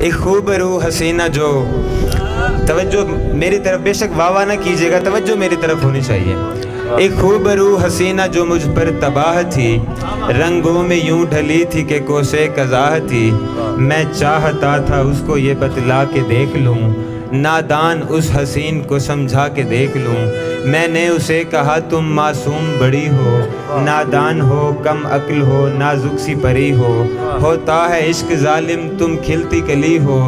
ایک خوبرو حسینہ جو توجہ میری طرف بے شک واہ واہ نہ کیجیے گا، توجہ میری طرف ہونی چاہیے. ایک خوبرو حسینہ جو مجھ پر تباہ تھی، رنگوں میں یوں ڈھلی تھی کہ کوسے قضاہ تھی. میں چاہتا تھا اس کو یہ بتلا کے دیکھ لوں، نادان اس حسین کو سمجھا کے دیکھ لوں. میں نے اسے کہا تم معصوم بڑی ہو، نادان ہو، کم عقل ہو، نازک سی پری ہو. ہوتا ہے عشق ظالم تم کھلتی کلی ہو،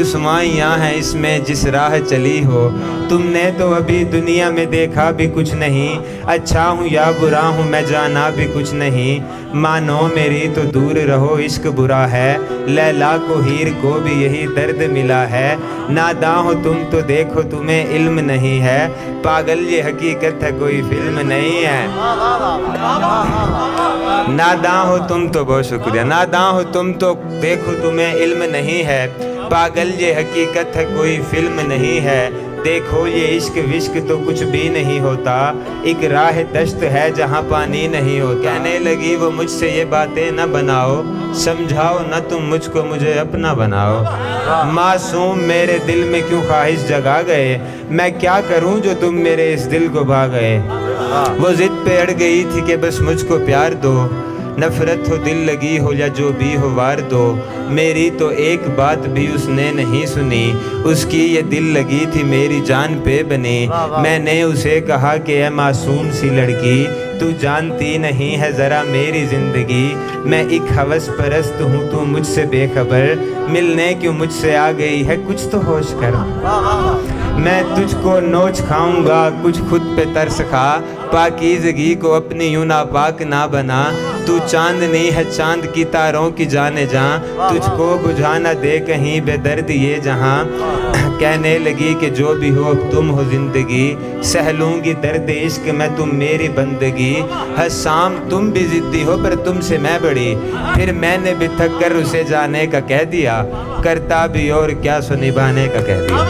رسوائیاں ہیں اس میں جس راہ چلی ہو. تم نے تو ابھی دنیا میں دیکھا بھی کچھ نہیں، اچھا ہوں یا برا ہوں میں جانا بھی کچھ نہیں. مانو میری تو دور رہو عشق برا ہے، لیلا کو ہیر کو بھی یہی درد ملا ہے. ناداں ہو تم تو دیکھو تمہیں علم نہیں ہے، پاگل یہ حقیقت ہے کوئی فلم نہیں ہے. ناداں ہو تم تو، بہت شکریہ. ناداں ہو تم تو دیکھو تمہیں علم نہیں ہے، پاگل یہ حقیقت ہے کوئی فلم نہیں ہے. دیکھو یہ عشق وشق تو کچھ بھی نہیں ہوتا، ایک راہ دشت ہے جہاں پانی نہیں ہوتا. کہنے لگی وہ مجھ سے یہ باتیں نہ بناؤ، سمجھاؤ نہ تم مجھ کو مجھے اپنا بناؤ. معصوم میرے دل میں کیوں خواہش جگا گئے، میں کیا کروں جو تم میرے اس دل کو بھا گئے. وہ ضد پہ اڑ گئی تھی کہ بس مجھ کو پیار دو، نفرت ہو دل لگی ہو یا جو بھی ہو وار دو. میری تو ایک بات بھی اس نے نہیں سنی، اس کی یہ دل لگی تھی میری جان پہ بنی. میں نے اسے کہا کہ اے معصوم سی لڑکی، تو جانتی نہیں ہے ذرا میری زندگی. میں ایک ہوس پرست ہوں تو مجھ سے بے خبر، ملنے کیوں مجھ سے آ گئی ہے کچھ تو ہوش کر. میں تجھ کو نوچ کھاؤں گا کچھ خود پہ ترس کھا، پاکیزگی کو اپنی یوں ناپاک نہ بنا. تو چاندنی ہے چاند کی تاروں کی جانے جاں، تجھ کو بجھا نہ دے کہیں بے درد یہ جہاں. کہنے لگی کہ جو بھی ہو اب تم ہو زندگی، سہ لوں گی درد عشق میں تم میری بندگی. حسام تم بھی ضدی ہو پر تم سے میں بڑی، پھر میں نے بھی تھک کر اسے جانے کا کہہ دیا، کرتا بھی اور کیا سو نبھانے کا کہہ دیا.